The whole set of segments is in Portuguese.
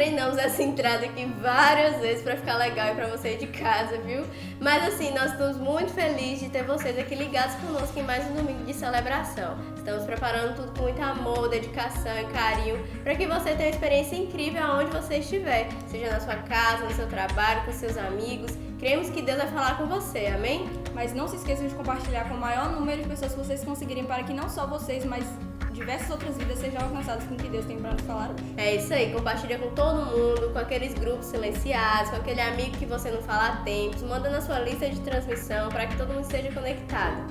treinamos essa entrada aqui várias vezes pra ficar legal e pra você de casa, viu? Mas assim, nós estamos muito felizes de ter vocês aqui ligados conosco em mais um domingo de celebração. Estamos preparando tudo com muito amor, dedicação e carinho para que você tenha uma experiência incrível aonde você estiver, seja na sua casa, no seu trabalho, com seus amigos. Cremos que Deus vai falar com você, amém? Mas não se esqueçam de compartilhar com o maior número de pessoas que vocês conseguirem, para que não só vocês, mas diversas outras vidas sejam alcançadas com o que Deus tem para nos falar hoje. É isso aí, compartilha com todo mundo, com aqueles grupos silenciados, com aquele amigo que você não fala há tempos, manda na sua lista de transmissão para que todo mundo esteja conectado.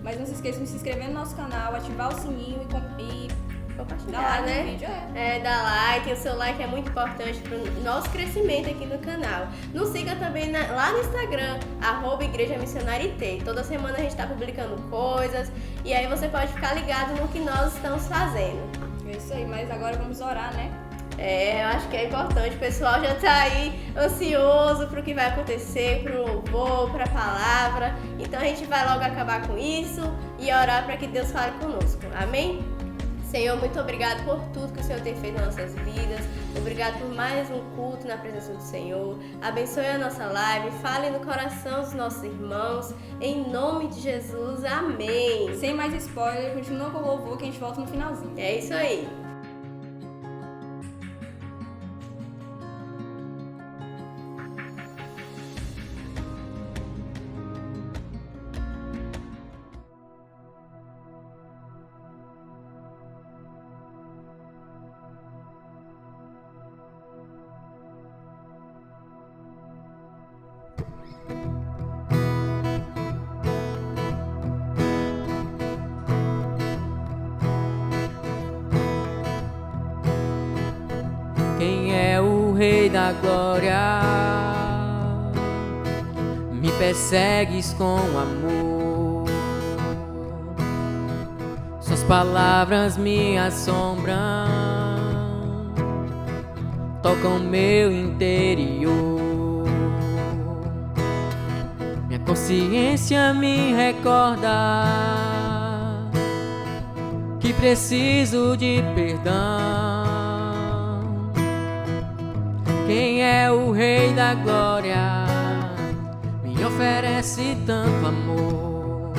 Mas não se esqueçam de se inscrever no nosso canal, ativar o sininho e compartilhar, dar like né? no vídeo, Dá like, o seu like é muito importante para o nosso crescimento aqui no canal. Nos siga também lá no Instagram, @IgrejaMissionariaIT. Toda semana a gente está publicando coisas e aí você pode ficar ligado no que nós estamos fazendo. É isso aí, mas agora vamos orar, né? Eu acho que é importante, o pessoal já tá aí ansioso pro que vai acontecer, pro louvor, pra palavra. Então a gente vai logo acabar com isso e orar para que Deus fale conosco, amém? Senhor, muito obrigado por tudo que o Senhor tem feito nas nossas vidas. Obrigado por mais um culto na presença do Senhor. Abençoe a nossa live, fale no coração dos nossos irmãos. Em nome de Jesus, amém. Sem mais spoiler, continua com o louvor que a gente volta no finalzinho. É isso aí. Quem é o Rei da Glória? Me persegues com amor. Suas palavras me assombram, tocam meu interior. Minha consciência me recorda que preciso de perdão. Quem é o Rei da Glória? Me oferece tanto amor.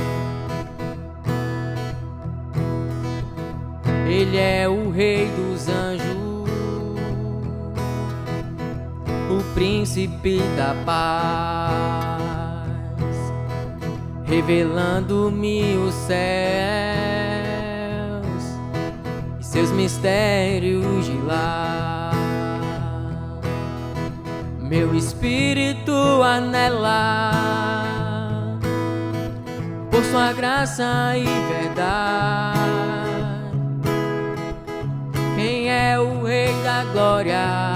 Ele é o Rei dos anjos, o príncipe da paz, revelando-me os céus e seus mistérios de lá. Meu espírito anela por sua graça e verdade. Quem é o Rei da Glória?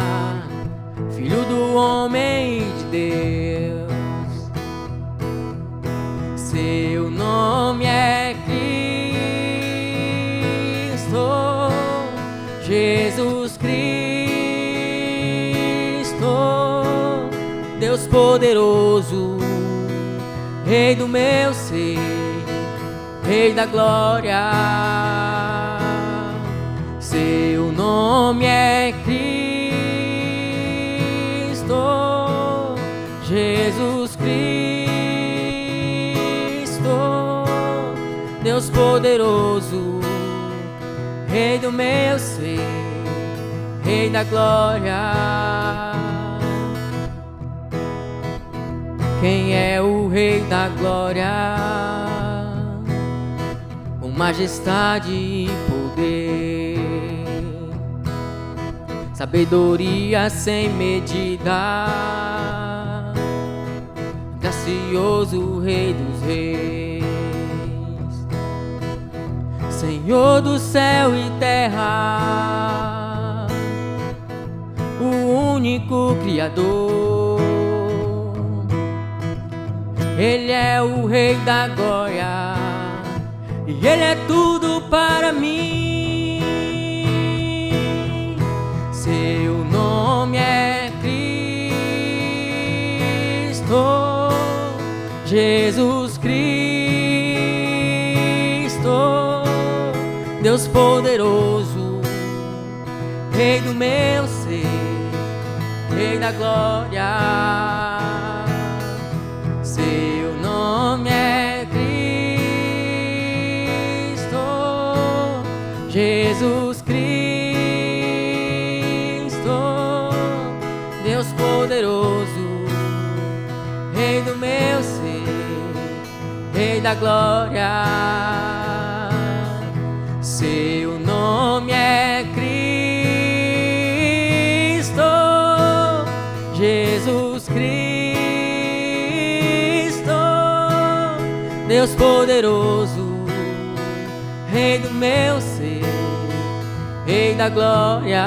Filho do homem de Deus. Seu nome é Cristo, Jesus Cristo, Deus poderoso, Rei do meu ser, Rei da glória. Seu nome é Cristo, Jesus Cristo, Deus poderoso, Rei do meu ser, Rei da glória. Quem é o Rei da glória? Com majestade e poder, sabedoria sem medida, gracioso Rei dos reis, Senhor do céu e terra, o único Criador. Ele é o Rei da glória e Ele é tudo para mim. Seu nome é Cristo, Jesus Cristo, Deus poderoso, Rei do meu ser, Rei da glória. Seu nome é Cristo, Jesus Cristo, Deus poderoso, Rei do meu ser, Rei da glória. Seu nome é Cristo, Jesus Cristo, Deus poderoso, Rei do meu ser, Rei da glória.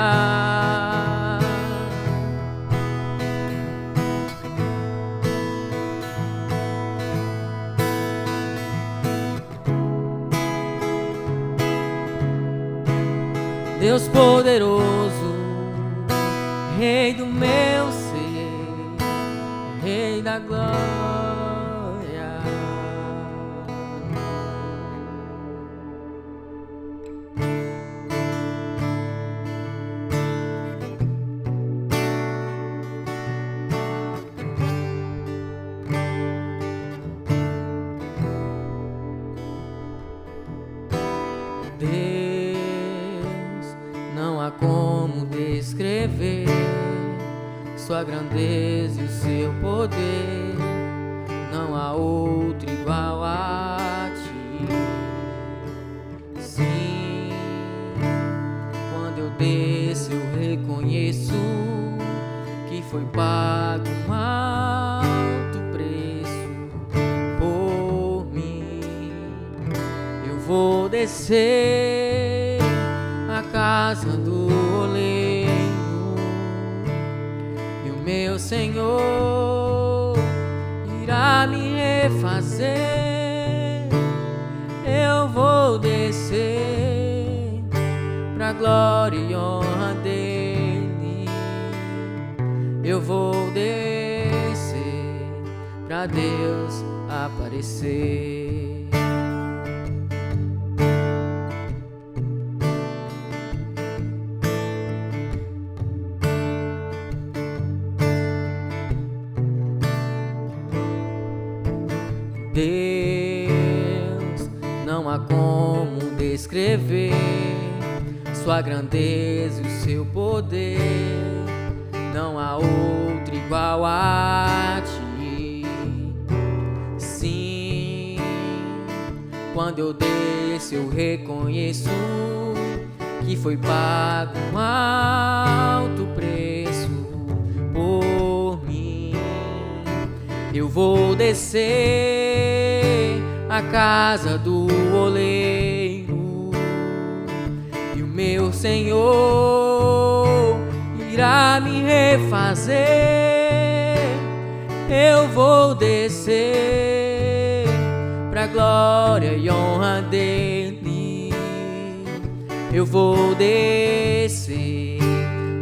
Deus poderoso, Rei do meu ser, Rei da glória. Deus, não há como descrever sua grandeza e o seu poder, não há outro igual a ti. Sim, quando eu desço eu reconheço que foi pago um alto preço por mim. Eu vou descer a casa do oleiro e o meu Senhor irá me refazer. Eu vou descer pra glória e honra dele. Eu vou descer pra Deus aparecer. Deus, não há como descrever sua grandeza e o seu poder, não há outro igual a ti. Sim, quando eu desço eu reconheço que foi pago um alto preço por mim. Eu vou descer a casa do oleiro e o meu Senhor irá me refazer. Eu vou descer pra glória e honra dele. Eu vou descer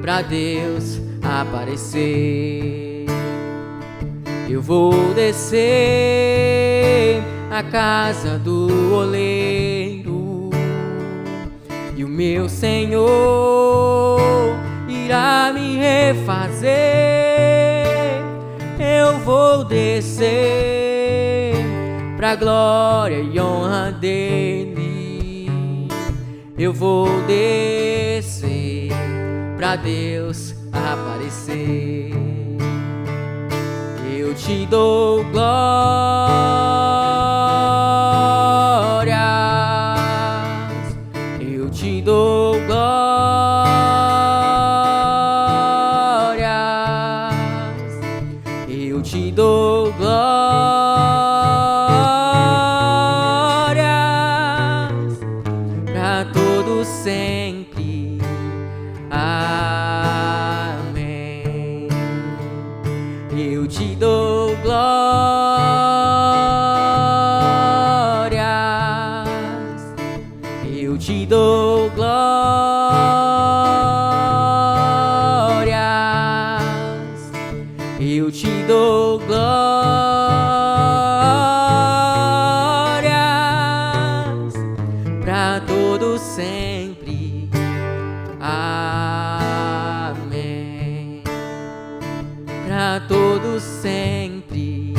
pra Deus aparecer. Eu vou descer a casa do oleiro e o meu Senhor irá me refazer. Eu vou descer pra glória e honra dele. Eu vou descer pra Deus aparecer. Eu te dou glórias, eu te dou glórias, eu te dou glórias pra todos sempre. Amém. Eu te dou glórias, eu te dou glórias, eu te dou glórias pra todos sempre. Amém. para todos sempre.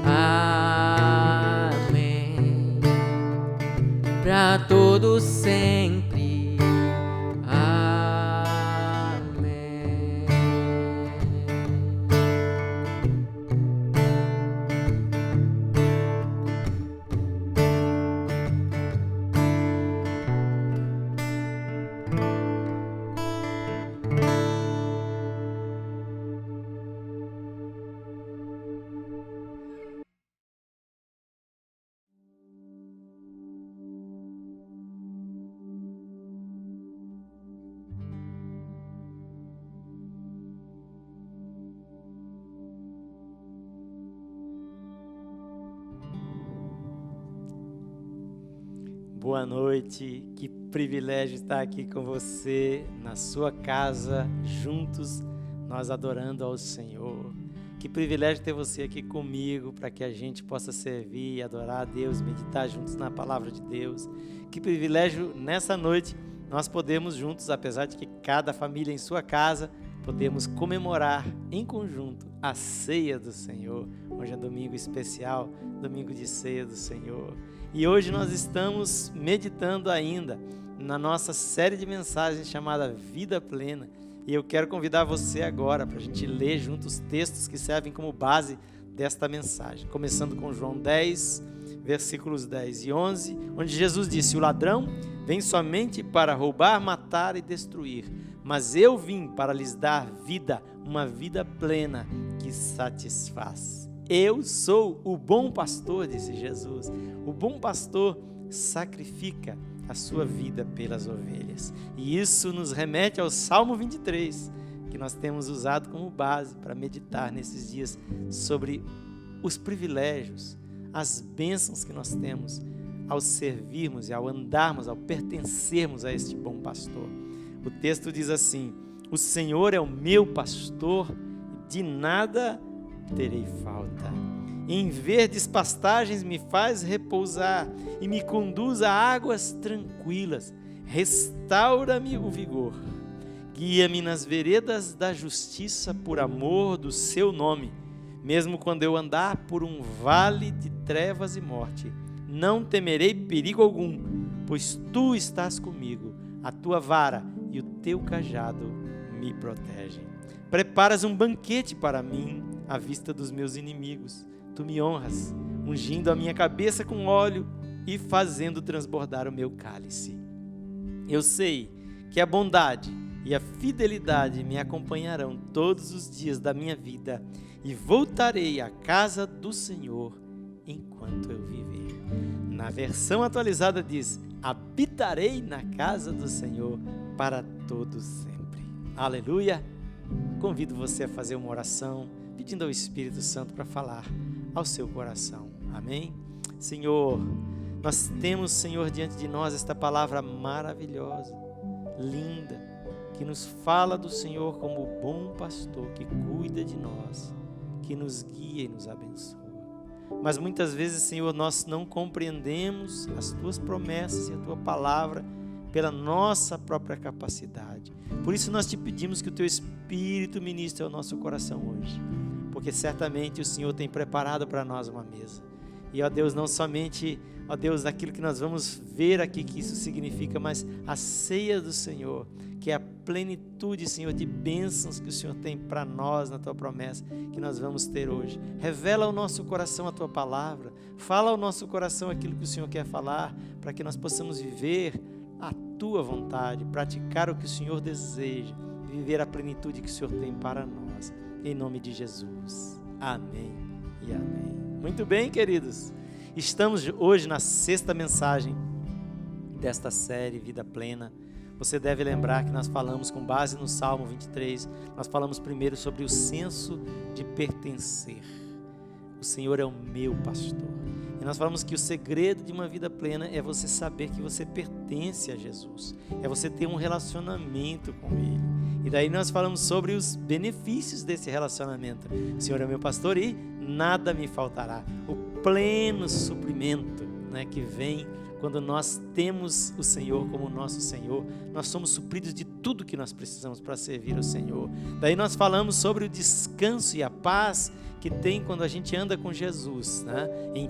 Amém. Para todos sempre. Amém. Boa noite, que privilégio estar aqui com você, na sua casa, juntos, nós adorando ao Senhor. Que privilégio ter você aqui comigo, para que a gente possa servir, adorar a Deus, meditar juntos na palavra de Deus. Que privilégio nessa noite nós podemos juntos, apesar de que cada família em sua casa, podemos comemorar em conjunto a ceia do Senhor. Hoje é domingo especial, domingo de ceia do Senhor. E hoje nós estamos meditando ainda na nossa série de mensagens chamada Vida Plena. E eu quero convidar você agora para a gente ler juntos os textos que servem como base desta mensagem. Começando com João 10, versículos 10 e 11, onde Jesus disse: o ladrão vem somente para roubar, matar e destruir, mas eu vim para lhes dar vida, uma vida plena que satisfaz. Eu sou o bom pastor, disse Jesus. O bom pastor sacrifica a sua vida pelas ovelhas. E isso nos remete ao Salmo 23, que nós temos usado como base para meditar nesses dias sobre os privilégios, as bênçãos que nós temos ao servirmos e ao andarmos, ao pertencermos a este bom pastor. O texto diz assim: o Senhor é o meu pastor, de nada terei falta. Em verdes pastagens me faz repousar e me conduz a águas tranquilas. Restaura-me o vigor. Guia-me nas veredas da justiça por amor do seu nome. Mesmo quando eu andar por um vale de trevas e morte, não temerei perigo algum, pois tu estás comigo. A tua vara e o teu cajado me protegem. Preparas um banquete para mim à vista dos meus inimigos. Tu me honras, ungindo a minha cabeça com óleo e fazendo transbordar o meu cálice. Eu sei que a bondade e a fidelidade me acompanharão todos os dias da minha vida e voltarei à casa do Senhor enquanto eu viver. Na versão atualizada diz: habitarei na casa do Senhor para todo sempre. Aleluia! Convido você a fazer uma oração, pedindo ao Espírito Santo para falar ao seu coração. Amém? Senhor, nós temos, Senhor, diante de nós esta palavra maravilhosa, linda, que nos fala do Senhor como o bom pastor que cuida de nós, que nos guia e nos abençoa. Mas muitas vezes, Senhor, nós não compreendemos as Tuas promessas e a Tua palavra pela nossa própria capacidade. Por isso nós te pedimos que o Teu Espírito ministre ao nosso coração hoje, porque certamente o Senhor tem preparado para nós uma mesa. E, ó Deus, não somente, ó Deus, aquilo que nós vamos ver aqui que isso significa, mas a ceia do Senhor, que é a plenitude, Senhor, de bênçãos que o Senhor tem para nós na Tua promessa, que nós vamos ter hoje. Revela ao nosso coração a Tua palavra, fala ao nosso coração aquilo que o Senhor quer falar, para que nós possamos viver a Tua vontade, praticar o que o Senhor deseja, viver a plenitude que o Senhor tem para nós. Em nome de Jesus. Amém e amém. Muito bem, queridos. Estamos hoje na 6ª mensagem desta série Vida Plena. Você deve lembrar que nós falamos com base no Salmo 23, nós falamos primeiro sobre o senso de pertencer. O Senhor é o meu pastor. E nós falamos que o segredo de uma vida plena é você saber que você pertence a Jesus. É você ter um relacionamento com Ele. E daí nós falamos sobre os benefícios desse relacionamento. O Senhor é meu pastor e nada me faltará. O pleno suprimento, né, que vem Quando nós temos o Senhor como nosso Senhor, nós somos supridos de tudo que nós precisamos para servir ao Senhor. Daí nós falamos sobre o descanso e a paz que tem quando a gente anda com Jesus, né? Em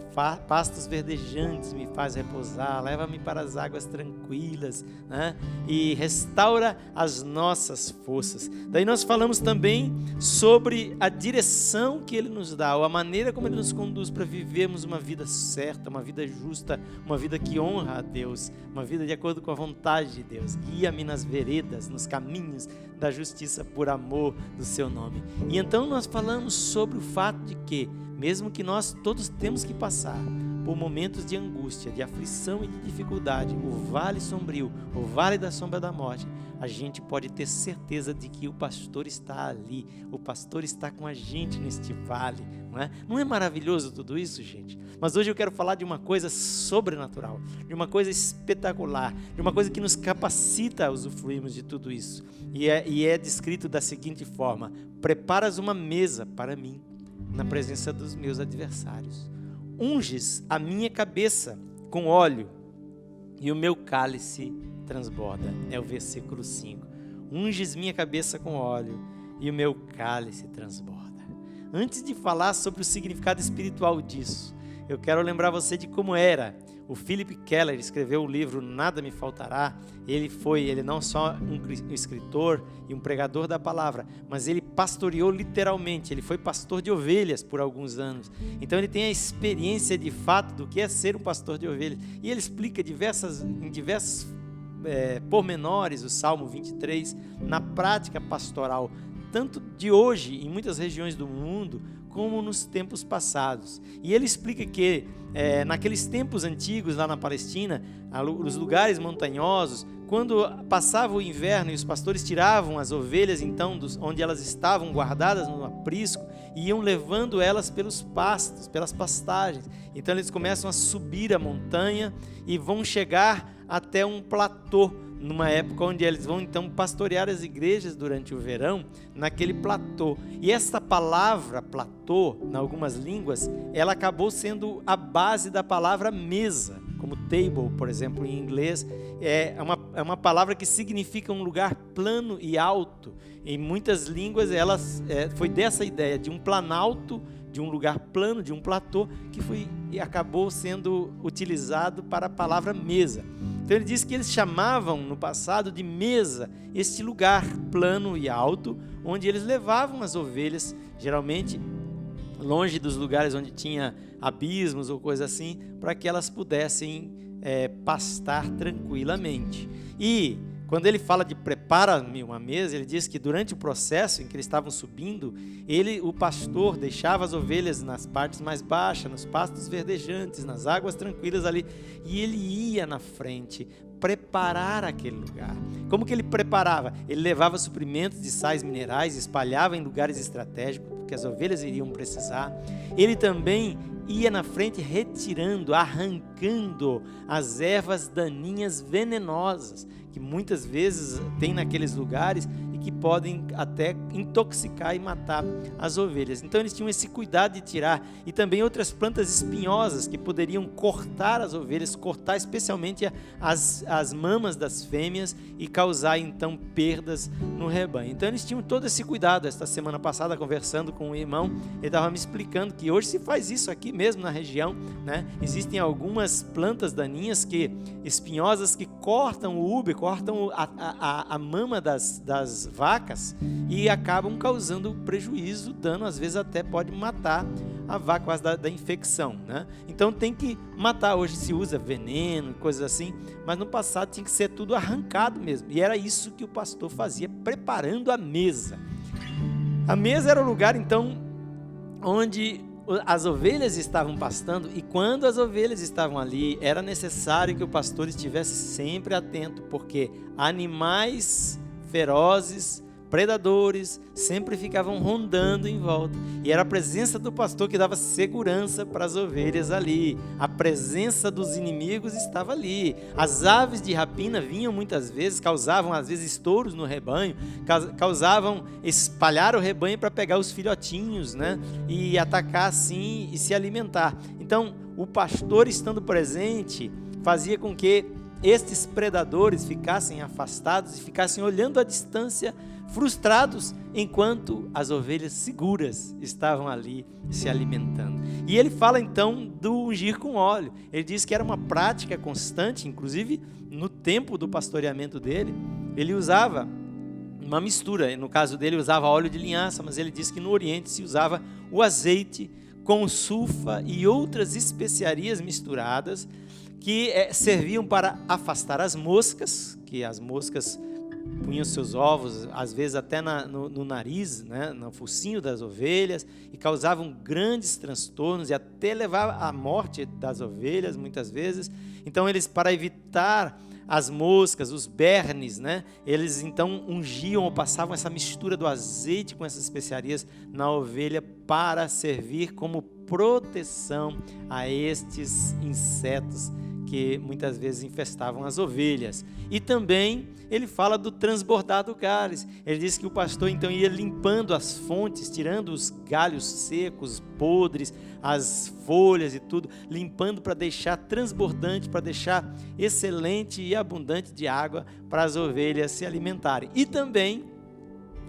pastos verdejantes me faz repousar, leva-me para as águas tranquilas, né? E restaura as nossas forças. Daí nós falamos também sobre a direção que Ele nos dá, ou a maneira como Ele nos conduz para vivermos uma vida certa, uma vida justa, uma vida que honra a Deus, uma vida de acordo com a vontade de Deus. Guia-me nas veredas, nos caminhos da justiça por amor do seu nome. E então nós falamos sobre o fato de que, mesmo que nós todos temos que passar por momentos de angústia, de aflição e de dificuldade, o vale sombrio, o vale da sombra da morte, a gente pode ter certeza de que o pastor está ali, o pastor está com a gente neste vale, não é? Não é maravilhoso tudo isso, gente? Mas hoje eu quero falar de uma coisa sobrenatural, de uma coisa espetacular, de uma coisa que nos capacita a usufruirmos de tudo isso. E é descrito da seguinte forma: preparas uma mesa para mim, na presença dos meus adversários. Unges a minha cabeça com óleo e o meu cálice transborda. É o versículo 5. Unges minha cabeça com óleo e o meu cálice transborda. Antes de falar sobre o significado espiritual disso, eu quero lembrar você de como era. O Philip Keller escreveu o livro Nada Me Faltará. Ele não só um escritor e um pregador da palavra, mas ele pastoreou literalmente. Ele foi pastor de ovelhas por alguns anos. Então ele tem a experiência de fato do que é ser um pastor de ovelhas. E ele explica em diversos pormenores o Salmo 23 na prática pastoral, tanto de hoje em muitas regiões do mundo, como nos tempos passados. E ele explica que naqueles tempos antigos lá na Palestina, os lugares montanhosos, quando passava o inverno e os pastores tiravam as ovelhas então onde elas estavam guardadas no aprisco, e iam levando elas pelos pastos, pelas pastagens. Então eles começam a subir a montanha e vão chegar até um platô, numa época onde eles vão então pastorear as igrejas durante o verão, naquele platô. E essa palavra platô, em algumas línguas, ela acabou sendo a base da palavra mesa, como table, por exemplo, em inglês, é uma palavra que significa um lugar plano e alto. Em muitas línguas, foi dessa ideia de um planalto, de um lugar plano, de um platô, que acabou sendo utilizado para a palavra mesa. Então ele diz que eles chamavam no passado de mesa este lugar plano e alto, onde eles levavam as ovelhas, geralmente longe dos lugares onde tinha abismos ou coisa assim, para que elas pudessem pastar tranquilamente. E quando ele fala de prepara-me uma mesa, ele diz que durante o processo em que eles estavam subindo, o pastor deixava as ovelhas nas partes mais baixas, nos pastos verdejantes, nas águas tranquilas ali, e ele ia na frente preparar aquele lugar. Como que ele preparava? Ele levava suprimentos de sais minerais, espalhava em lugares estratégicos, porque as ovelhas iriam precisar. Ele também ia na frente retirando, arrancando as ervas daninhas venenosas, que muitas vezes tem naqueles lugares e que podem até intoxicar e matar as ovelhas. Então eles tinham esse cuidado de tirar, e também outras plantas espinhosas que poderiam cortar as ovelhas, cortar especialmente as mamas das fêmeas e causar então perdas no rebanho. Então eles tinham todo esse cuidado. Esta semana passada, conversando com um irmão, ele estava me explicando que hoje se faz isso aqui mesmo na região, né? Existem algumas plantas daninhas espinhosas que cortam o úbero, cortam a mama das vacas e acabam causando prejuízo, dano, às vezes até pode matar a vaca por causa da infecção, né? Então tem que matar. Hoje se usa veneno, coisas assim, mas no passado tinha que ser tudo arrancado mesmo, e era isso que o pastor fazia, preparando a mesa. A mesa era o lugar então onde as ovelhas estavam pastando, e quando as ovelhas estavam ali, era necessário que o pastor estivesse sempre atento, porque animais ferozes, predadores, sempre ficavam rondando em volta, e era a presença do pastor que dava segurança para as ovelhas ali. A presença dos inimigos estava ali. As aves de rapina vinham muitas vezes, causavam às vezes estouros no rebanho, espalhar o rebanho para pegar os filhotinhos, né? E atacar assim e se alimentar. Então o pastor estando presente fazia com que estes predadores ficassem afastados e ficassem olhando à distância, frustrados, enquanto as ovelhas seguras estavam ali se alimentando. E ele fala então do ungir com óleo. Ele diz que era uma prática constante, inclusive no tempo do pastoreamento dele, ele usava uma mistura. No caso dele, usava óleo de linhaça, mas ele diz que no Oriente se usava o azeite com sulfa e outras especiarias misturadas que serviam para afastar as moscas, que as moscas punham seus ovos, às vezes até no nariz, né, no focinho das ovelhas, e causavam grandes transtornos e até levavam à morte das ovelhas, muitas vezes. Então, eles, para evitar as moscas, os bernes, né, eles então ungiam ou passavam essa mistura do azeite com essas especiarias na ovelha para servir como proteção a estes insetos que muitas vezes infestavam as ovelhas. E também ele fala do transbordar do cálice. Ele diz que o pastor então ia limpando as fontes, tirando os galhos secos, podres, as folhas e tudo, limpando para deixar transbordante, para deixar excelente e abundante de água para as ovelhas se alimentarem. E também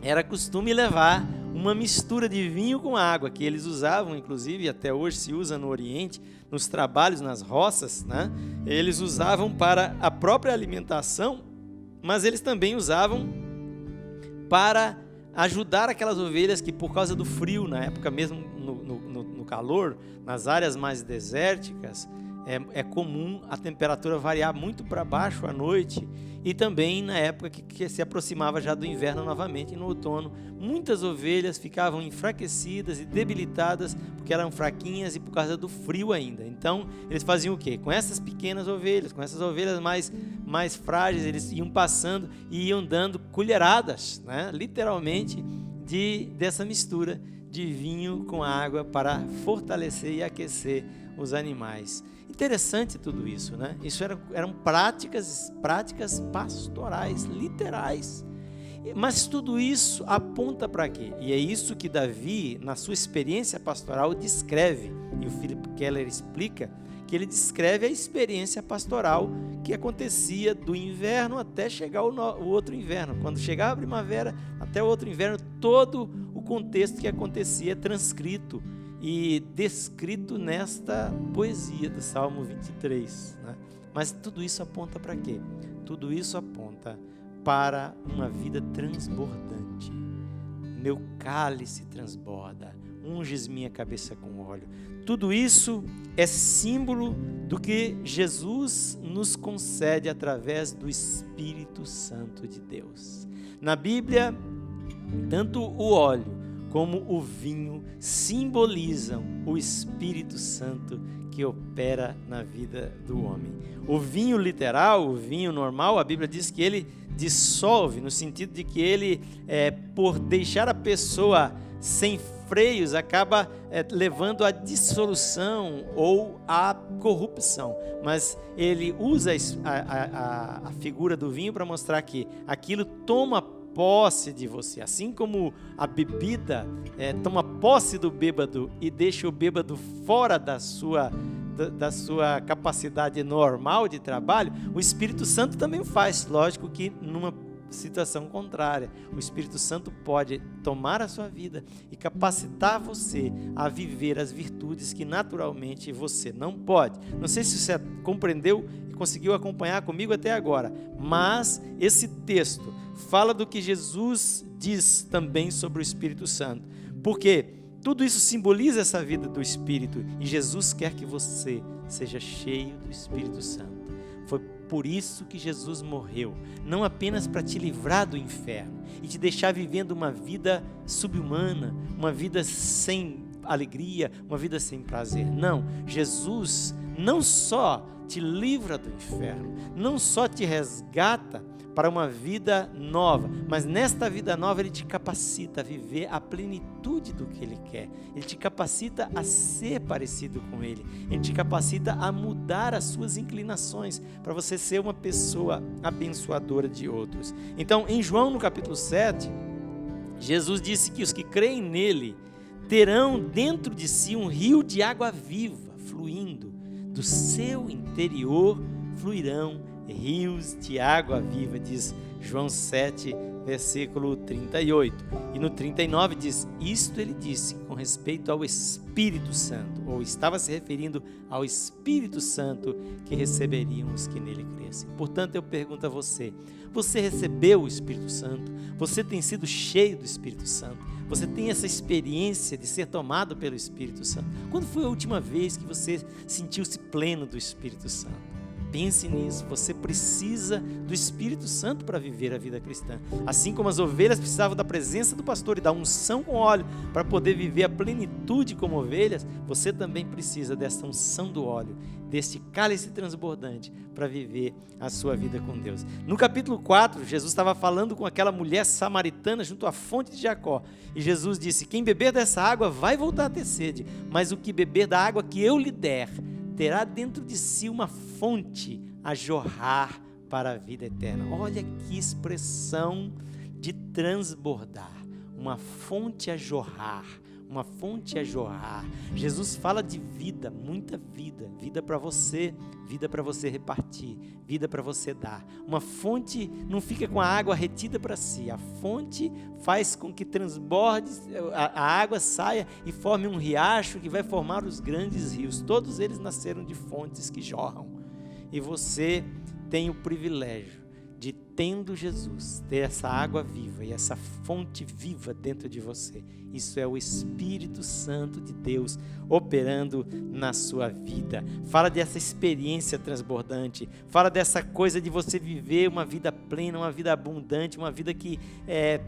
era costume levar uma mistura de vinho com água, que eles usavam, inclusive, até hoje se usa no Oriente, nos trabalhos, nas roças, né? Eles usavam para a própria alimentação, mas eles também usavam para ajudar aquelas ovelhas que, por causa do frio, na época mesmo no calor, nas áreas mais desérticas, é comum a temperatura variar muito para baixo à noite, e também na época que se aproximava já do inverno novamente, no outono, muitas ovelhas ficavam enfraquecidas e debilitadas porque eram fraquinhas e por causa do frio ainda. Então eles faziam o quê? Com essas pequenas ovelhas, com essas ovelhas mais frágeis, eles iam passando e iam dando colheradas, né? Literalmente, dessa mistura de vinho com água para fortalecer e aquecer os animais. Interessante tudo isso, né? Isso eram práticas pastorais, literais. Mas tudo isso aponta para quê? E é isso que Davi, na sua experiência pastoral, descreve. E o Philip Keller explica que ele descreve a experiência pastoral que acontecia do inverno até chegar o outro inverno. Quando chegava a primavera até o outro inverno, todo o contexto que acontecia é transcrito e descrito nesta poesia do Salmo 23, né? Mas tudo isso aponta para quê? Tudo isso aponta para uma vida transbordante. Meu cálice transborda, unges minha cabeça com óleo. Tudo isso é símbolo do que Jesus nos concede através do Espírito Santo de Deus. Na Bíblia, tanto o óleo como o vinho simbolizam o Espírito Santo que opera na vida do homem. O vinho literal, o vinho normal, a Bíblia diz que ele dissolve, no sentido de que ele, por deixar a pessoa sem freios, acaba levando à dissolução ou à corrupção. Mas ele usa a figura do vinho para mostrar que aquilo toma posse de você, assim como a bebida toma posse do bêbado e deixa o bêbado fora da sua capacidade normal de trabalho. O Espírito Santo também faz, lógico que numa situação contrária. O Espírito Santo pode tomar a sua vida e capacitar você a viver as virtudes que naturalmente você não pode. Não sei se você compreendeu e conseguiu acompanhar comigo até agora, mas esse texto fala do que Jesus diz também sobre o Espírito Santo, porque tudo isso simboliza essa vida do Espírito, e Jesus quer que você seja cheio do Espírito Santo. Foi por isso que Jesus morreu, não apenas para te livrar do inferno e te deixar vivendo uma vida subhumana, uma vida sem alegria, uma vida sem prazer. Não, Jesus não só te livra do inferno, não só te resgata para uma vida nova, mas nesta vida nova Ele te capacita a viver a plenitude do que Ele quer. Ele te capacita a ser parecido com Ele. Ele te capacita a mudar as suas inclinações para você ser uma pessoa abençoadora de outros. Então, em João, no capítulo 7, Jesus disse que os que creem nele terão dentro de si um rio de água viva, fluindo do seu interior, fluirão rios de água viva, diz João 7, versículo 38. E no 39 diz, isto ele disse com respeito ao Espírito Santo, ou estava se referindo ao Espírito Santo que receberiam os que nele crescem. Portanto, eu pergunto a você, você recebeu o Espírito Santo? Você tem sido cheio do Espírito Santo? Você tem essa experiência de ser tomado pelo Espírito Santo? Quando foi a última vez que você sentiu-se pleno do Espírito Santo? Pense nisso, você precisa do Espírito Santo para viver a vida cristã. Assim como as ovelhas precisavam da presença do pastor e da unção com óleo para poder viver a plenitude como ovelhas, você também precisa dessa unção do óleo, deste cálice transbordante para viver a sua vida com Deus. No capítulo 4, Jesus estava falando com aquela mulher samaritana junto à fonte de Jacó. E Jesus disse, quem beber dessa água vai voltar a ter sede, mas o que beber da água que eu lhe der, terá dentro de si uma fonte a jorrar para a vida eterna. Olha que expressão de transbordar, uma fonte a jorrar, uma fonte a jorrar. Jesus fala de vida, muita vida, vida para você repartir, vida para você dar. Uma fonte não fica com a água retida para si, a fonte faz com que transborde, a água saia e forme um riacho que vai formar os grandes rios. Todos eles nasceram de fontes que jorram. E você tem o privilégio de, tendo Jesus, ter essa água viva e essa fonte viva dentro de você. Isso é o Espírito Santo de Deus operando na sua vida. Fala dessa experiência transbordante, fala dessa coisa de você viver uma vida plena, uma vida abundante, uma vida que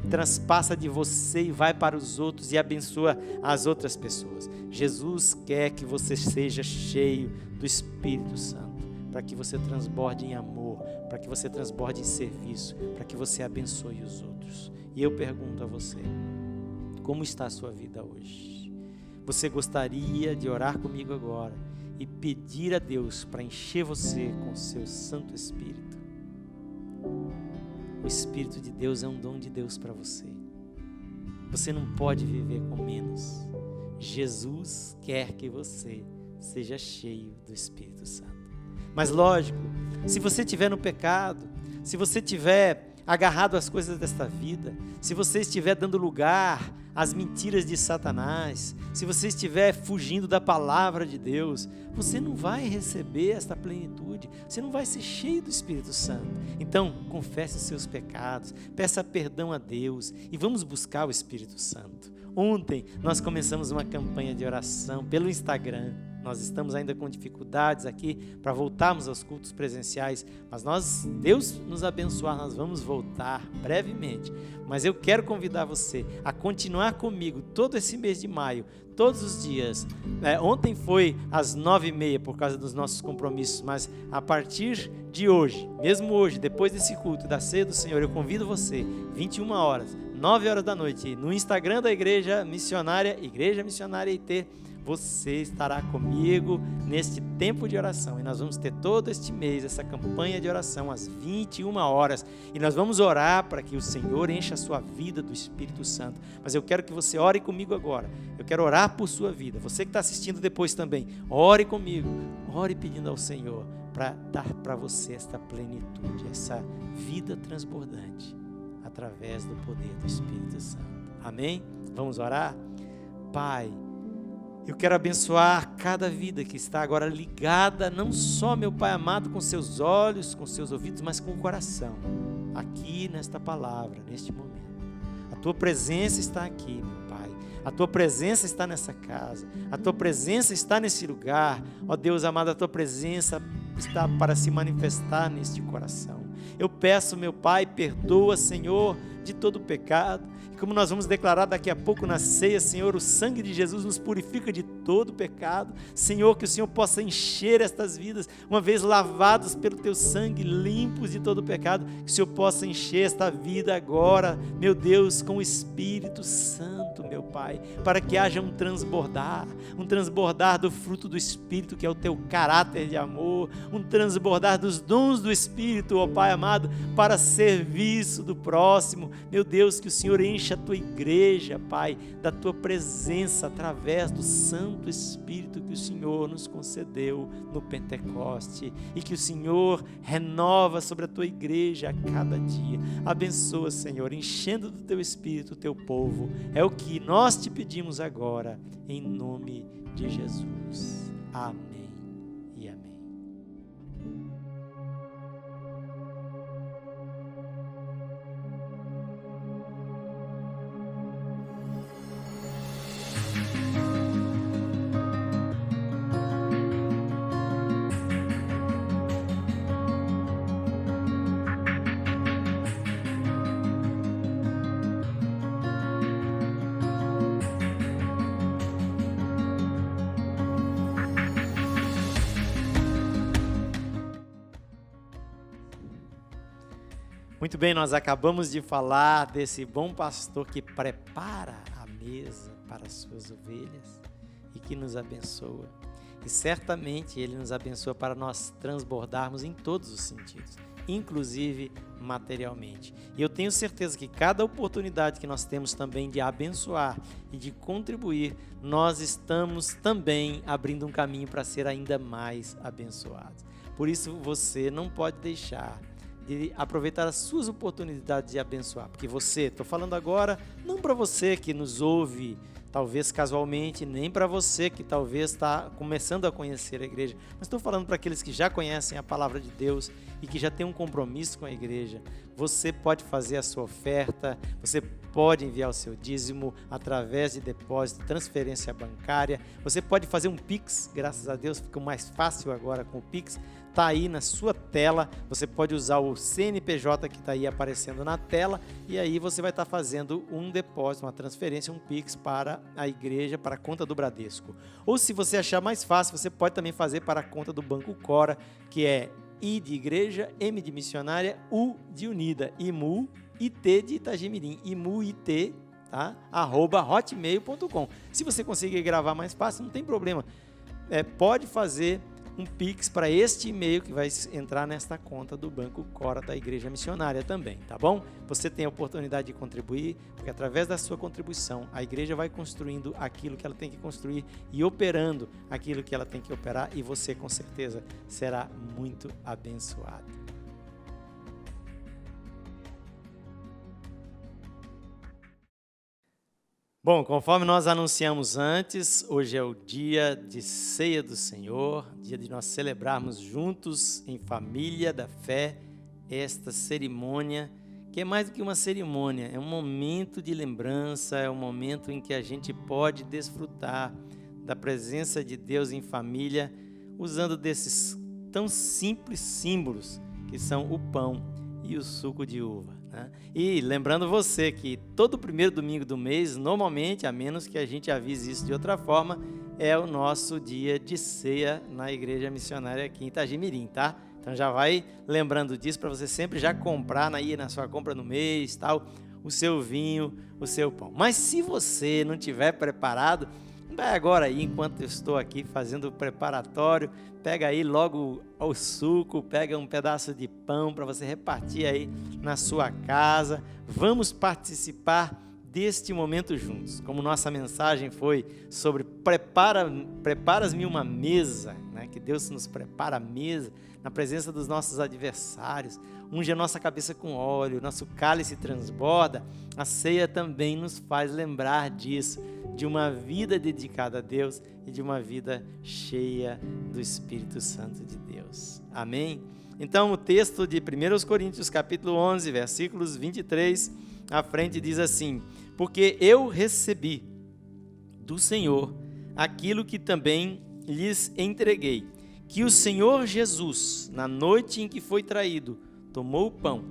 transpassa de você e vai para os outros e abençoa as outras pessoas. Jesus quer que você seja cheio do Espírito Santo, para que você transborde em amor, para que você transborde em serviço, para que você abençoe os outros. E eu pergunto a você, como está a sua vida hoje? Você gostaria de orar comigo agora e pedir a Deus para encher você com o seu Santo Espírito? O Espírito de Deus é um dom de Deus para você. Você não pode viver com menos. Jesus quer que você seja cheio do Espírito Santo. Mas lógico, se você estiver no pecado, se você estiver agarrado às coisas desta vida, se você estiver dando lugar às mentiras de Satanás, se você estiver fugindo da palavra de Deus, você não vai receber esta plenitude, você não vai ser cheio do Espírito Santo. Então, confesse os seus pecados, peça perdão a Deus e vamos buscar o Espírito Santo. Ontem nós começamos uma campanha de oração pelo Instagram. Nós estamos ainda com dificuldades aqui para voltarmos aos cultos presenciais, mas Deus nos abençoar, nós vamos voltar brevemente. Mas eu quero convidar você a continuar comigo todo esse mês de maio, todos os dias. Ontem foi às 9h30 por causa dos nossos compromissos, mas a partir de hoje, mesmo hoje, depois desse culto da ceia do Senhor, eu convido você, 21 horas, 9 horas da noite, no Instagram da Igreja Missionária IT, você estará comigo neste tempo de oração e nós vamos ter todo este mês essa campanha de oração às 21 horas e nós vamos orar para que o Senhor encha a sua vida do Espírito Santo. Mas eu quero que você ore comigo agora, eu quero orar por sua vida. Você que está assistindo depois também, ore comigo, ore pedindo ao Senhor para dar para você esta plenitude, essa vida transbordante através do poder do Espírito Santo. Amém? Vamos orar? Pai, eu quero abençoar cada vida que está agora ligada, não só, meu Pai amado, com seus olhos, com seus ouvidos, mas com o coração, aqui nesta palavra, neste momento. A Tua presença está aqui, meu Pai. A Tua presença está nessa casa. A Tua presença está nesse lugar. Ó Deus amado, a Tua presença está para se manifestar neste coração. Eu peço, meu Pai, perdoa, Senhor, de todo o pecado. E como nós vamos declarar daqui a pouco na ceia, Senhor, o sangue de Jesus nos purifica de todo o pecado. Senhor, que o Senhor possa encher estas vidas, uma vez lavados pelo Teu sangue, limpos de todo o pecado, que o Senhor possa encher esta vida agora, meu Deus, com o Espírito Santo, meu Pai, para que haja um transbordar do fruto do Espírito, que é o Teu caráter de amor, um transbordar dos dons do Espírito, ó Pai amado, para serviço do próximo. Meu Deus, que o Senhor encha encha a tua igreja, Pai, da tua presença através do Santo Espírito que o Senhor nos concedeu no Pentecoste e que o Senhor renova sobre a tua igreja a cada dia. Abençoa, Senhor, enchendo do teu Espírito o teu povo. É o que nós te pedimos agora, em nome de Jesus. Amém e amém. Muito bem, nós acabamos de falar desse bom pastor que prepara a mesa para as suas ovelhas e que nos abençoa. E certamente Ele nos abençoa para nós transbordarmos em todos os sentidos, inclusive materialmente. E eu tenho certeza que cada oportunidade que nós temos também de abençoar e de contribuir, nós estamos também abrindo um caminho para ser ainda mais abençoados. Por isso você não pode deixar de aproveitar as suas oportunidades de abençoar, porque você, estou falando agora, não para você que nos ouve, talvez casualmente, nem para você que talvez está começando a conhecer a igreja, mas estou falando para aqueles que já conhecem a palavra de Deus e que já têm um compromisso com a igreja. Você pode fazer a sua oferta, você pode enviar o seu dízimo através de depósito, transferência bancária, você pode fazer um Pix, graças a Deus fica mais fácil agora com o Pix, está aí na sua tela, você pode usar o CNPJ que está aí aparecendo na tela e aí você vai estar fazendo um depósito, uma transferência, um Pix para a igreja, para a conta do Bradesco. Ou se você achar mais fácil, você pode também fazer para a conta do Banco Cora, que é I de igreja, M de missionária, U de unida, IMU, IT de Itagimirim, IMUIT, tá? @hotmail.com. Se você conseguir gravar mais fácil, não tem problema. Pode fazer um Pix para este e-mail que vai entrar nesta conta do Banco Cora da Igreja Missionária também, tá bom? Você tem a oportunidade de contribuir, porque através da sua contribuição, a igreja vai construindo aquilo que ela tem que construir e operando aquilo que ela tem que operar e você com certeza será muito abençoado. Bom, conforme nós anunciamos antes, hoje é o dia de ceia do Senhor, dia de nós celebrarmos juntos em família da fé esta cerimônia, que é mais do que uma cerimônia, é um momento de lembrança, é um momento em que a gente pode desfrutar da presença de Deus em família, usando desses tão simples símbolos que são o pão e o suco de uva. E lembrando você que todo primeiro domingo do mês, normalmente, a menos que a gente avise isso de outra forma, é o nosso dia de ceia na Igreja Missionária aqui em Itagimirim, tá? Então já vai lembrando disso para você sempre já comprar aí na sua compra no mês, tal, o seu vinho, o seu pão. Mas se você não tiver preparado, vai agora aí, enquanto eu estou aqui fazendo o preparatório, pega aí logo o suco, pega um pedaço de pão para você repartir aí na sua casa. Vamos participar deste momento juntos. Como nossa mensagem foi sobre preparas-me uma mesa, né? Que Deus nos prepara a mesa na presença dos nossos adversários, unge a nossa cabeça com óleo, nosso cálice transborda. A ceia também nos faz lembrar disso, de uma vida dedicada a Deus e de uma vida cheia do Espírito Santo de Deus. Amém? Então o texto de 1 Coríntios capítulo 11, versículos 23 à frente diz assim: porque eu recebi do Senhor aquilo que também lhes entreguei, que o Senhor Jesus, na noite em que foi traído, tomou o pão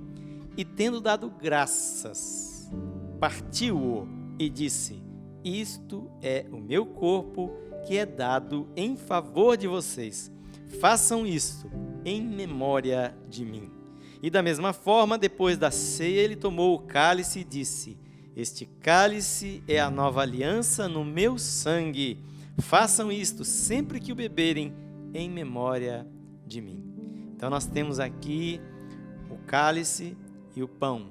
e, tendo dado graças, partiu-o e disse: isto é o meu corpo que é dado em favor de vocês. Façam isto em memória de mim. E da mesma forma, depois da ceia, ele tomou o cálice e disse: este cálice é a nova aliança no meu sangue. Façam isto sempre que o beberem em memória de mim. Então nós temos aqui o cálice e o pão.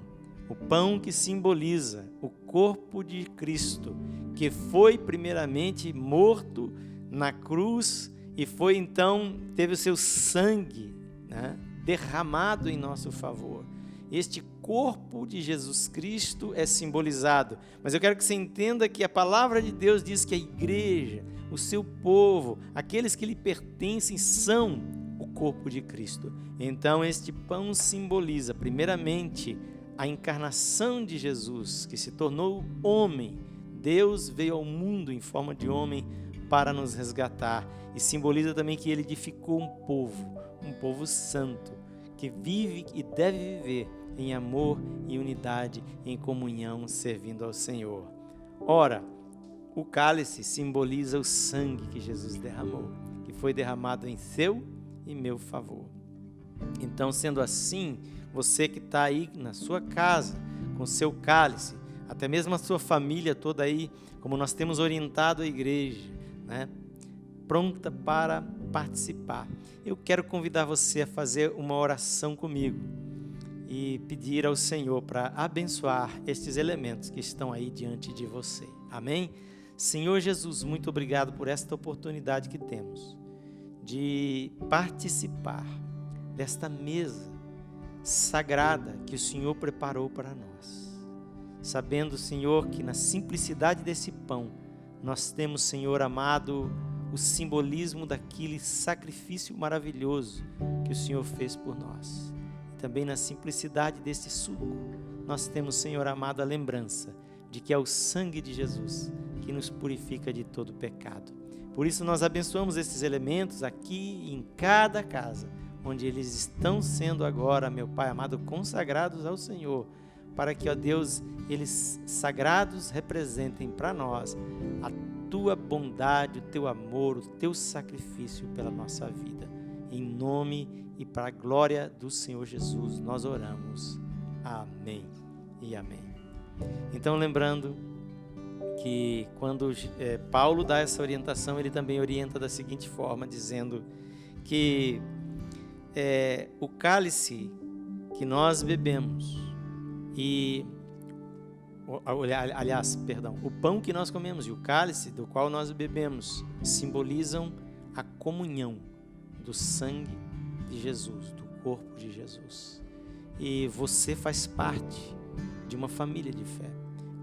O pão que simboliza o corpo de Cristo, que foi primeiramente morto na cruz e foi então, teve o seu sangue, né, derramado em nosso favor. Este corpo de Jesus Cristo é simbolizado, mas eu quero que você entenda que a palavra de Deus diz que a igreja, o seu povo, aqueles que lhe pertencem são o corpo de Cristo. Então este pão simboliza primeiramente a encarnação de Jesus, que se tornou homem. Deus veio ao mundo em forma de homem para nos resgatar, e simboliza também que ele edificou um povo santo, que vive e deve viver em amor e unidade, em comunhão, servindo ao Senhor. Ora, o cálice simboliza o sangue que Jesus derramou, que foi derramado em seu e meu favor. Então, sendo assim, você que está aí na sua casa, com seu cálice, até mesmo a sua família toda aí, como nós temos orientado a igreja, né, pronta para participar. Eu quero convidar você a fazer uma oração comigo e pedir ao Senhor para abençoar estes elementos que estão aí diante de você. Amém? Senhor Jesus, muito obrigado por esta oportunidade que temos de participar desta mesa sagrada que o Senhor preparou para nós. Sabendo, Senhor, que na simplicidade desse pão nós temos, Senhor amado, o simbolismo daquele sacrifício maravilhoso que o Senhor fez por nós. E também na simplicidade desse suco nós temos, Senhor amado, a lembrança de que é o sangue de Jesus que nos purifica de todo pecado. Por isso nós abençoamos esses elementos aqui em cada casa, onde eles estão sendo agora, meu Pai amado, consagrados ao Senhor, para que, ó Deus, eles sagrados representem para nós a Tua bondade, o Teu amor, o Teu sacrifício pela nossa vida. Em nome e para a glória do Senhor Jesus, nós oramos. Amém e amém. Então, lembrando que quando Paulo dá essa orientação, ele também orienta da seguinte forma, dizendo que o cálice que nós bebemos o pão que nós comemos e o cálice do qual nós bebemos simbolizam a comunhão do sangue de Jesus, do corpo de Jesus. E você faz parte de uma família de fé.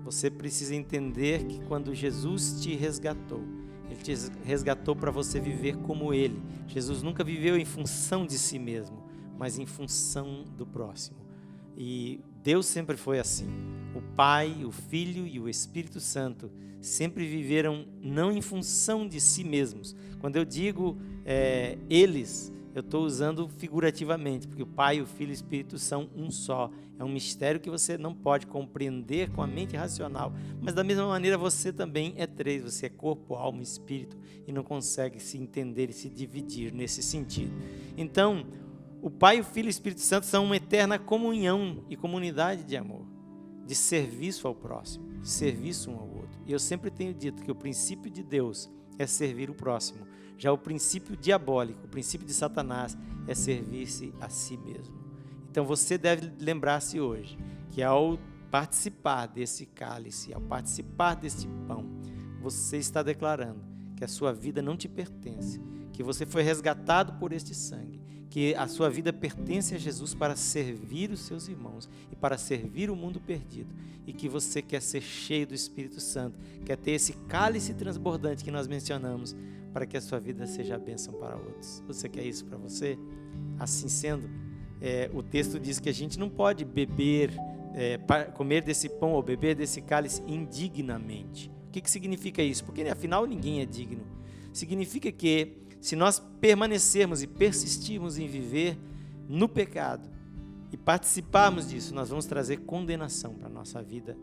Você precisa entender que quando Jesus te resgatou, Ele te resgatou para você viver como Ele. Jesus nunca viveu em função de si mesmo, mas em função do próximo. E Deus sempre foi assim. O Pai, o Filho e o Espírito Santo sempre viveram não em função de si mesmos. Quando eu digo eles, eu estou usando figurativamente, porque o Pai, o Filho e o Espírito são um só. É um mistério que você não pode compreender com a mente racional. Mas da mesma maneira você também é três. Você é corpo, alma e espírito e não consegue se entender e se dividir nesse sentido. Então, o Pai, o Filho e o Espírito Santo são uma eterna comunhão e comunidade de amor, de serviço ao próximo, de serviço um ao outro. E eu sempre tenho dito que o princípio de Deus é servir o próximo. Já o princípio diabólico, o princípio de Satanás é servir-se a si mesmo. Então você deve lembrar-se hoje que ao participar desse cálice, ao participar desse pão, você está declarando que a sua vida não te pertence, que você foi resgatado por este sangue, que a sua vida pertence a Jesus para servir os seus irmãos e para servir o mundo perdido, e que você quer ser cheio do Espírito Santo, quer ter esse cálice transbordante que nós mencionamos, para que a sua vida seja a bênção para outros. Você quer isso para você? Assim sendo, o texto diz que a gente não pode beber, comer desse pão ou beber desse cálice indignamente. O que significa isso? Porque afinal ninguém é digno. Significa que se nós permanecermos e persistirmos em viver no pecado e participarmos disso, nós vamos trazer condenação para a nossa vida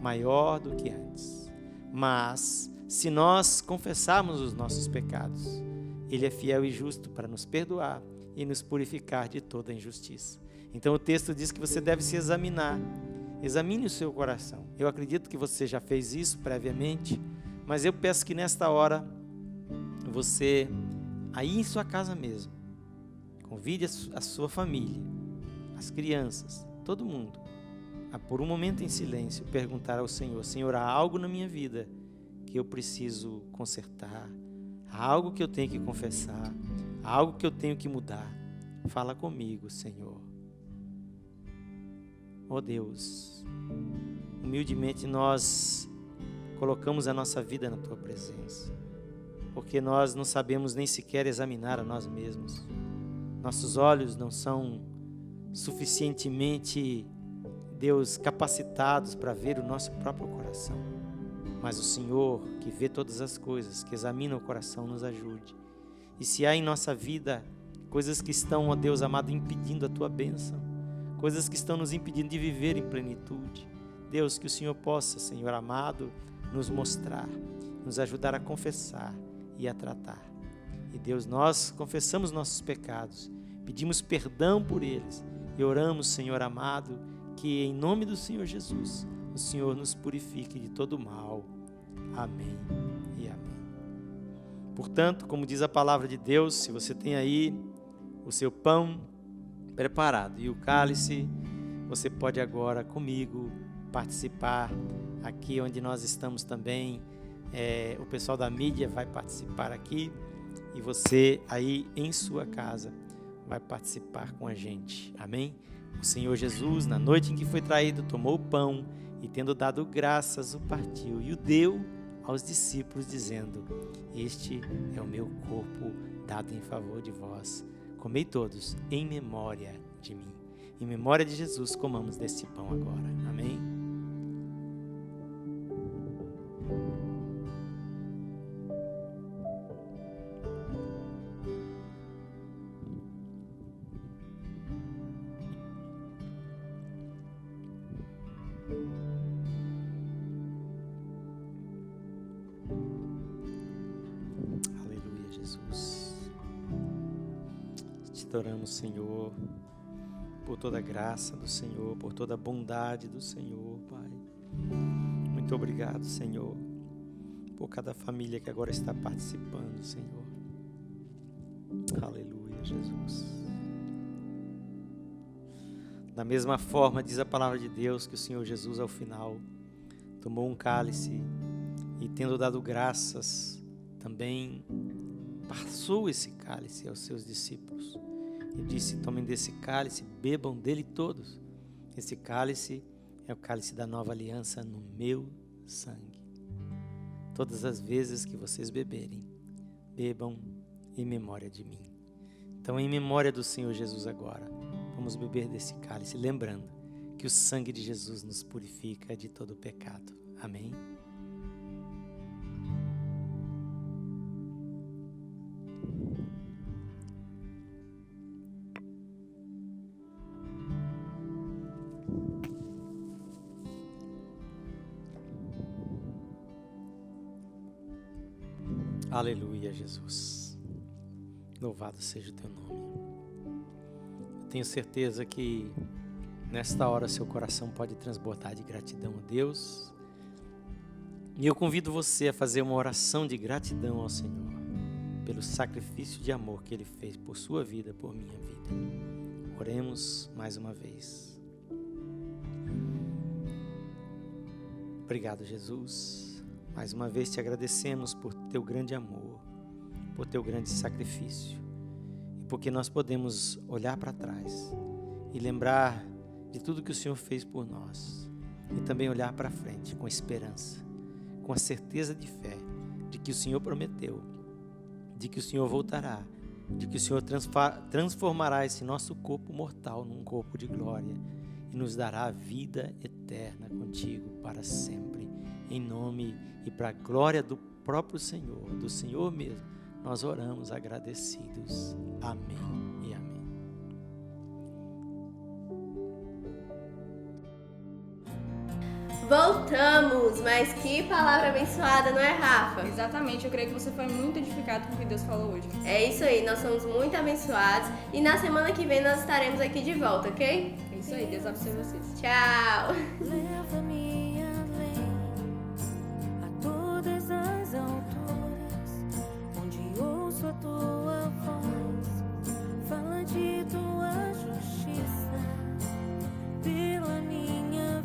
maior do que antes. Mas se nós confessarmos os nossos pecados, Ele é fiel e justo para nos perdoar e nos purificar de toda injustiça. Então o texto diz que você deve se examinar. Examine o seu coração. Eu acredito que você já fez isso previamente, mas eu peço que nesta hora você, aí em sua casa mesmo, convide a sua família, as crianças, todo mundo, por um momento em silêncio, perguntar ao Senhor: Senhor, há algo na minha vida que eu preciso consertar, há algo que eu tenho que confessar, há algo que eu tenho que mudar. Fala comigo, Senhor. Ó Deus, humildemente nós colocamos a nossa vida na Tua presença, porque nós não sabemos nem sequer examinar a nós mesmos. Nossos olhos não são suficientemente, Deus, capacitados para ver o nosso próprio coração. Mas o Senhor, que vê todas as coisas, que examina o coração, nos ajude. E se há em nossa vida coisas que estão, ó Deus amado, impedindo a Tua bênção, coisas que estão nos impedindo de viver em plenitude, Deus, que o Senhor possa, Senhor amado, nos mostrar, nos ajudar a confessar e a tratar. E Deus, nós confessamos nossos pecados, pedimos perdão por eles e oramos, Senhor amado, que em nome do Senhor Jesus, o Senhor nos purifique de todo mal. Amém e amém. Portanto, como diz a palavra de Deus, se você tem aí o seu pão preparado e o cálice, você pode agora comigo participar aqui onde nós estamos também. O pessoal da mídia vai participar aqui e você aí em sua casa vai participar com a gente. Amém? O Senhor Jesus, na noite em que foi traído, tomou o pão e, tendo dado graças, o partiu e o deu aos discípulos, dizendo: Este é o meu corpo dado em favor de vós. Comei todos em memória de mim. Em memória de Jesus, comamos deste pão agora. Amém? Aleluia, Jesus. Te adoramos, Senhor, por toda a graça do Senhor, por toda a bondade do Senhor, Pai. Muito obrigado, Senhor, por cada família que agora está participando, Senhor. Aleluia, Jesus. Da mesma forma, diz a palavra de Deus que o Senhor Jesus, ao final, tomou um cálice e, tendo dado graças, também passou esse cálice aos seus discípulos e disse: tomem desse cálice, bebam dele todos. Esse cálice é o cálice da nova aliança no meu sangue. Todas as vezes que vocês beberem, bebam em memória de mim. Então, em memória do Senhor Jesus agora, vamos beber desse cálice, lembrando que o sangue de Jesus nos purifica de todo o pecado. Amém? Aleluia, Jesus. Louvado seja o teu nome. Eu tenho certeza que nesta hora seu coração pode transbordar de gratidão a Deus. E eu convido você a fazer uma oração de gratidão ao Senhor pelo sacrifício de amor que Ele fez por sua vida, por minha vida. Oremos mais uma vez. Obrigado, Jesus. Mais uma vez te agradecemos por teu grande amor, por teu grande sacrifício, e porque nós podemos olhar para trás e lembrar de tudo que o Senhor fez por nós, e também olhar para frente com esperança, com a certeza de fé de que o Senhor prometeu, de que o Senhor voltará, de que o Senhor transformará esse nosso corpo mortal num corpo de glória e nos dará a vida eterna contigo para sempre. Em nome e para a glória do próprio Senhor, do Senhor mesmo, nós oramos agradecidos. Amém e amém. Voltamos, mas que palavra abençoada, não é, Rafa? Exatamente, eu creio que você foi muito edificado com o que Deus falou hoje. É isso aí, nós somos muito abençoados e na semana que vem nós estaremos aqui de volta, ok? É isso aí, Deus abençoe vocês. Tchau! Leva-me além, a todas as alturas, onde ouço a tua voz, fala de tua justiça, pela minha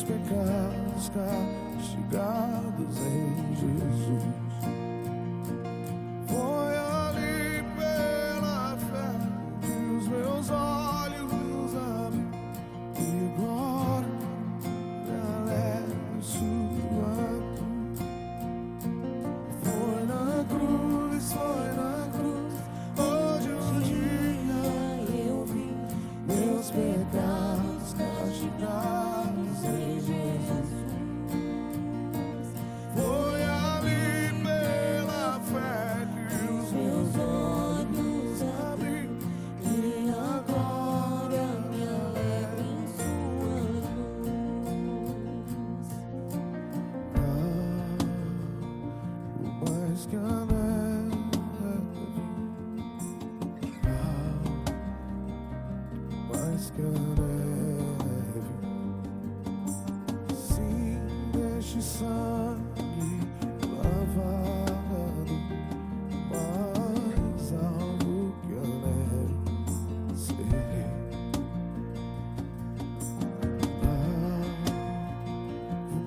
pecados castigados em Jesus. Foi ali pela fé que os meus olhos abrem e agora me alegro sua cruz. Foi na cruz, hoje um dia eu vi meus pecados castigados em Jesus. Foi ali pela fé que os meus olhos abri e agora me alegro em sua luz. O mais que a neve, mais que a neve, sim, deixe sangue lavado, mais alvo que a neve, serei.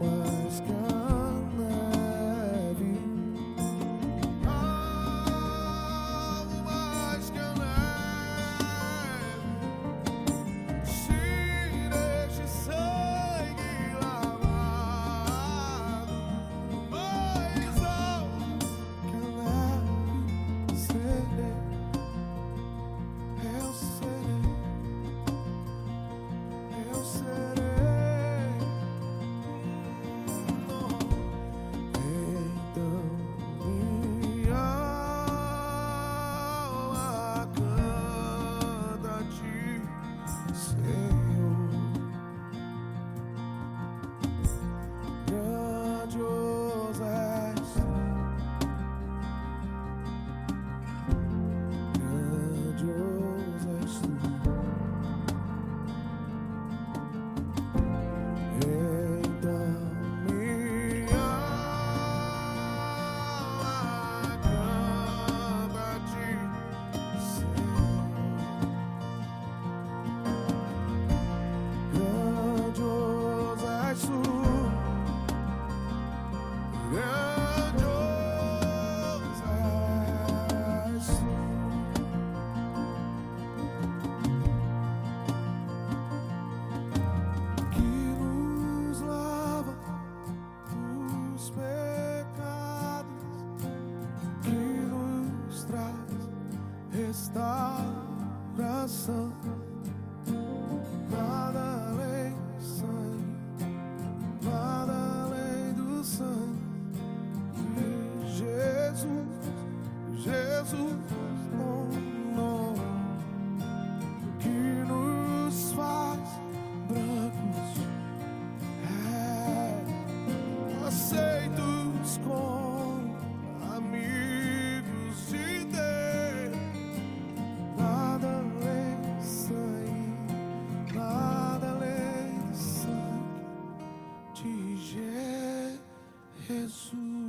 Mais que a neve, mais que a neve, se deixe sangue lavado, mais alvo que a neve, serei, eu serei, eu serei. Então minha alma canta a ti, Senhor. Grandioso és tu, grandioso és tu. Então minha alma canta a ti, Senhor. Grandioso és tu, grandioso és tu. Que nos lava dos pecados, que nos traz restauração. Nada além do sangue, nada além do sangue de Jesus, Jesus, um nome que nos faz brancos, aceitos como amigos de Deus. Nada além do sangue, nada além do sangue de Jesus.